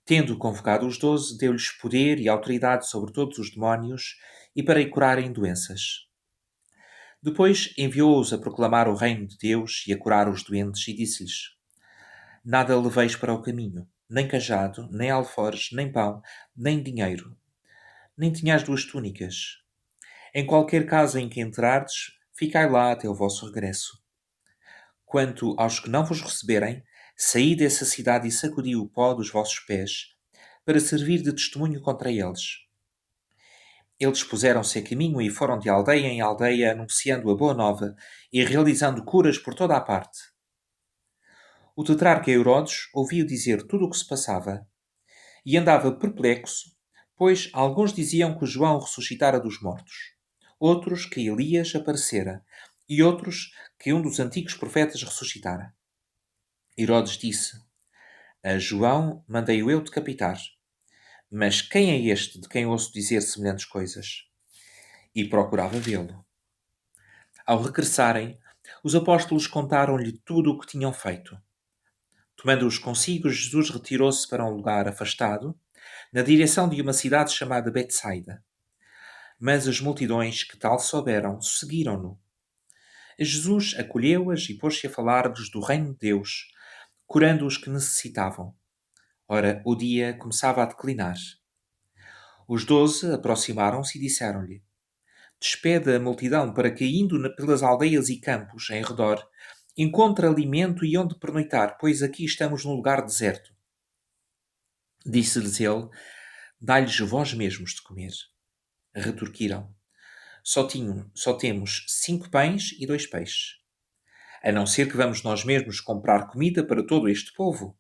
Tendo convocado os 12, deu-lhes poder e autoridade sobre todos os demónios e para curarem doenças. Depois enviou-os a proclamar o reino de Deus e a curar os doentes, e disse-lhes: Nada leveis para o caminho, nem cajado, nem alforjes, nem pão, nem dinheiro, nem tenhais 2 túnicas. Em qualquer casa em que entrardes, ficai lá até o vosso regresso. Quanto aos que não vos receberem, saí dessa cidade e sacudi o pó dos vossos pés, para servir de testemunho contra eles. Eles puseram-se a caminho e foram de aldeia em aldeia, anunciando a boa nova e realizando curas por toda a parte. O tetrarca Herodes ouviu dizer tudo o que se passava e andava perplexo, pois alguns diziam que João ressuscitara dos mortos, outros que Elias aparecera e outros que um dos antigos profetas ressuscitara. Herodes disse: A João mandei-o eu decapitar. Mas quem é este de quem ouço dizer semelhantes coisas? E procurava vê-lo. Ao regressarem, os apóstolos contaram-lhe tudo o que tinham feito. Tomando-os consigo, Jesus retirou-se para um lugar afastado, na direção de uma cidade chamada Betsaida. Mas as multidões que tal souberam seguiram-no. Jesus acolheu-as e pôs-se a falar-lhes do reino de Deus, curando os que necessitavam. Ora, o dia começava a declinar. Os 12 aproximaram-se e disseram-lhe: Despede a multidão para que, indo pelas aldeias e campos em redor, encontre alimento e onde pernoitar, pois aqui estamos num lugar deserto. Disse-lhes ele: Dai-lhes vós mesmos de comer. Retorquiram: Só temos 5 pães e 2 peixes. A não ser que vamos nós mesmos comprar comida para todo este povo.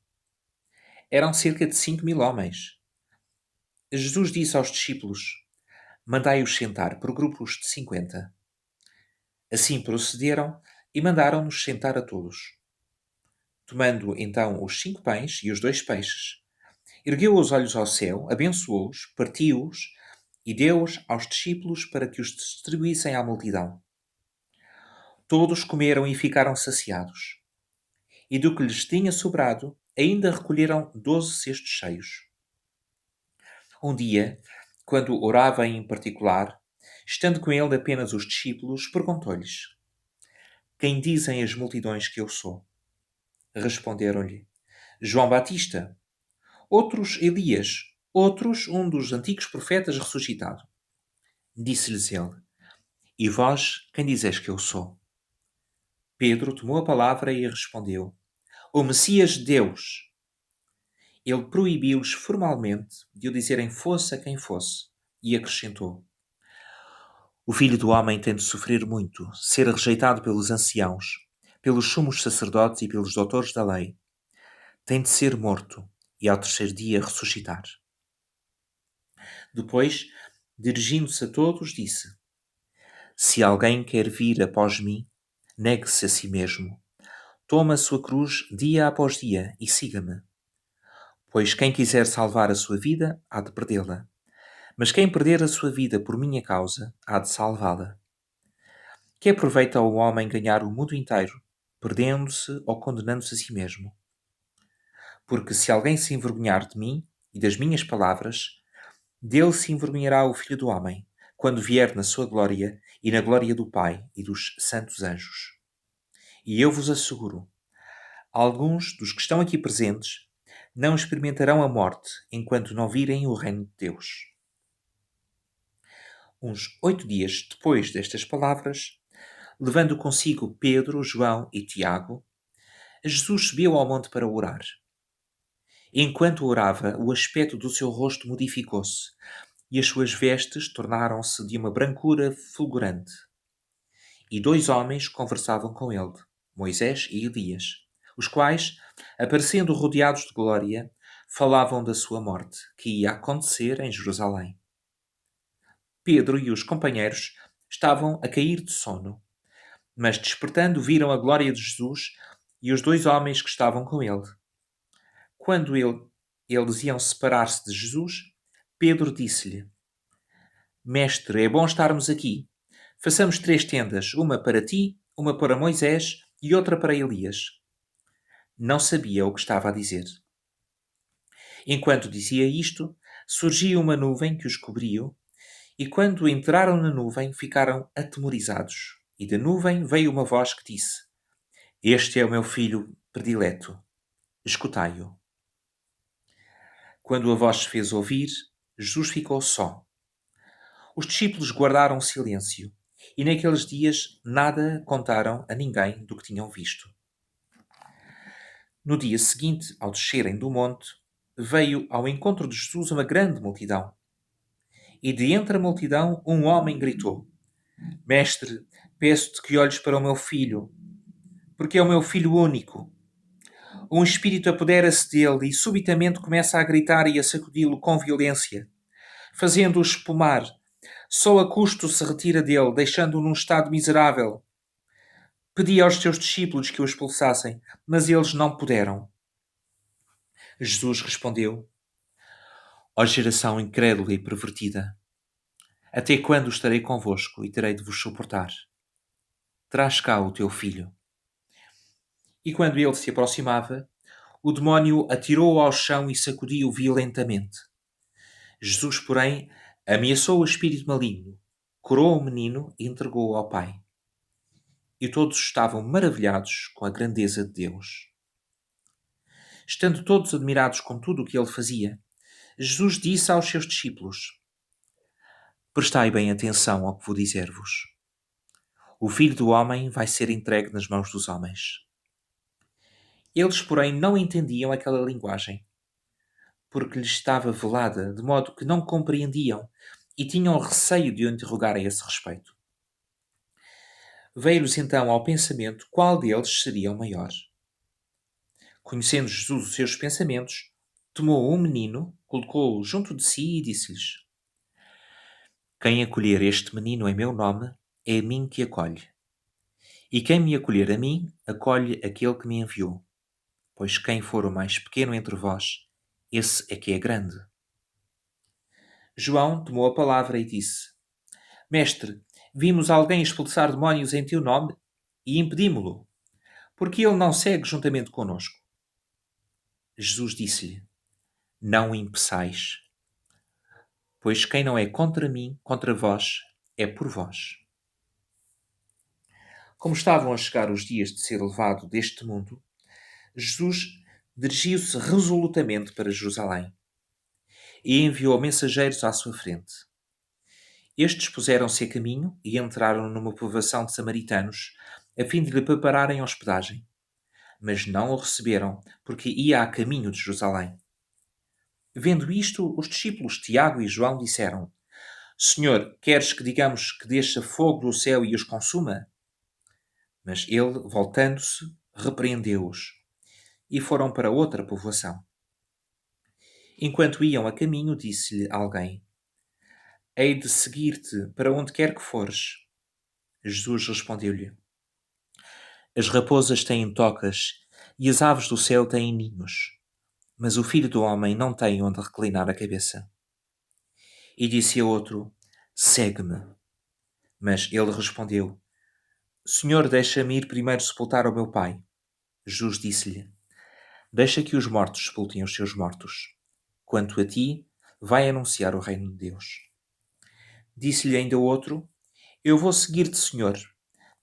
Eram cerca de 5.000 homens. Jesus disse aos discípulos: Mandai-os sentar por grupos de 50. Assim procederam e mandaram-nos sentar a todos. Tomando então os 5 pães e os 2 peixes, ergueu os olhos ao céu, abençoou-os, partiu-os e deu-os aos discípulos para que os distribuíssem à multidão. Todos comeram e ficaram saciados. E do que lhes tinha sobrado, ainda recolheram 12 cestos cheios. Um dia, quando orava em particular, estando com ele apenas os discípulos, perguntou-lhes: Quem dizem as multidões que eu sou? Responderam-lhe: João Batista, outros Elias, outros um dos antigos profetas ressuscitado. Disse-lhes ele: E vós, quem dizeis que eu sou? Pedro tomou a palavra e respondeu: O Messias de Deus. Ele proibiu-lhes formalmente de o dizerem fosse a quem fosse, e acrescentou: O Filho do Homem tem de sofrer muito, ser rejeitado pelos anciãos, pelos sumos sacerdotes e pelos doutores da lei. Tem de ser morto e ao terceiro dia ressuscitar. Depois, dirigindo-se a todos, disse: Se alguém quer vir após mim, negue-se a si mesmo. Toma a sua cruz dia após dia e siga-me. Pois quem quiser salvar a sua vida, há de perdê-la. Mas quem perder a sua vida por minha causa, há de salvá-la. Que aproveita o homem ganhar o mundo inteiro, perdendo-se ou condenando-se a si mesmo? Porque se alguém se envergonhar de mim e das minhas palavras, dele se envergonhará o Filho do Homem, quando vier na sua glória e na glória do Pai e dos santos anjos. E eu vos asseguro, alguns dos que estão aqui presentes não experimentarão a morte enquanto não virem o reino de Deus. Uns 8 dias depois destas palavras, levando consigo Pedro, João e Tiago, Jesus subiu ao monte para orar. Enquanto orava, o aspecto do seu rosto modificou-se e as suas vestes tornaram-se de uma brancura fulgurante. E 2 homens conversavam com ele, Moisés e Elias, os quais, aparecendo rodeados de glória, falavam da sua morte, que ia acontecer em Jerusalém. Pedro e os companheiros estavam a cair de sono, mas despertando viram a glória de Jesus e os 2 homens que estavam com ele. Quando eles iam separar-se de Jesus, Pedro disse-lhe: Mestre, é bom estarmos aqui. Façamos 3 tendas, uma para ti, uma para Moisés e outra para Elias. Não sabia o que estava a dizer. Enquanto dizia isto, surgia uma nuvem que os cobriu, e quando entraram na nuvem, ficaram atemorizados. E da nuvem veio uma voz que disse: Este é o meu filho predileto, escutai-o. Quando a voz se fez ouvir, Jesus ficou só. Os discípulos guardaram silêncio, e naqueles dias nada contaram a ninguém do que tinham visto. No dia seguinte, ao descerem do monte, veio ao encontro de Jesus uma grande multidão. E de entre a multidão um homem gritou: Mestre, peço-te que olhes para o meu filho, porque é o meu filho único. Um espírito apodera-se dele e subitamente começa a gritar e a sacudi-lo com violência, fazendo-o espumar. Só a custo se retira dele, deixando-o num estado miserável. Pedi aos teus discípulos que o expulsassem, mas eles não puderam. Jesus respondeu: Ó geração incrédula e pervertida, até quando estarei convosco e terei de vos suportar? Traz cá o teu filho. E quando ele se aproximava, o demónio atirou-o ao chão e sacudiu-o violentamente. Jesus, porém, ameaçou o espírito maligno, curou o menino e entregou-o ao pai. E todos estavam maravilhados com a grandeza de Deus. Estando todos admirados com tudo o que ele fazia, Jesus disse aos seus discípulos: Prestai bem atenção ao que vou dizer-vos. O Filho do Homem vai ser entregue nas mãos dos homens. Eles, porém, não entendiam aquela linguagem, porque lhes estava velada, de modo que não compreendiam e tinham receio de o interrogar a esse respeito. Veio-lhes então ao pensamento qual deles seria o maior. Conhecendo Jesus os seus pensamentos, tomou um menino, colocou-o junto de si e disse-lhes: Quem acolher este menino em meu nome, é a mim que acolhe. E quem me acolher a mim, acolhe aquele que me enviou. Pois quem for o mais pequeno entre vós, esse é que é grande. João tomou a palavra e disse: Mestre, vimos alguém expulsar demónios em teu nome e impedimo-lo, porque ele não segue juntamente conosco. Jesus disse-lhe: Não o impeçais, pois quem não é contra mim, contra vós, é por vós. Como estavam a chegar os dias de ser levado deste mundo, Jesus dirigiu-se resolutamente para Jerusalém e enviou mensageiros à sua frente. Estes puseram-se a caminho e entraram numa povoação de samaritanos, a fim de lhe prepararem hospedagem. Mas não o receberam, porque ia a caminho de Jerusalém. Vendo isto, os discípulos Tiago e João disseram: Senhor, queres que digamos que desça fogo do céu e os consuma? Mas ele, voltando-se, repreendeu-os, e foram para outra povoação. Enquanto iam a caminho, disse-lhe alguém: Hei de seguir-te para onde quer que fores. Jesus respondeu-lhe: As raposas têm tocas e as aves do céu têm ninhos, mas o Filho do Homem não tem onde reclinar a cabeça. E disse a outro: Segue-me. Mas ele respondeu: Senhor, deixa-me ir primeiro sepultar o meu pai. Jesus disse-lhe: Deixa que os mortos sepultem os seus mortos. Quanto a ti, vai anunciar o reino de Deus. Disse-lhe ainda outro: Eu vou seguir-te, Senhor,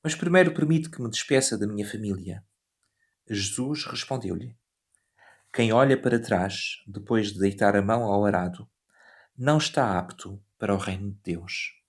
mas primeiro permite que me despeça da minha família. Jesus respondeu-lhe: Quem olha para trás, depois de deitar a mão ao arado, não está apto para o reino de Deus.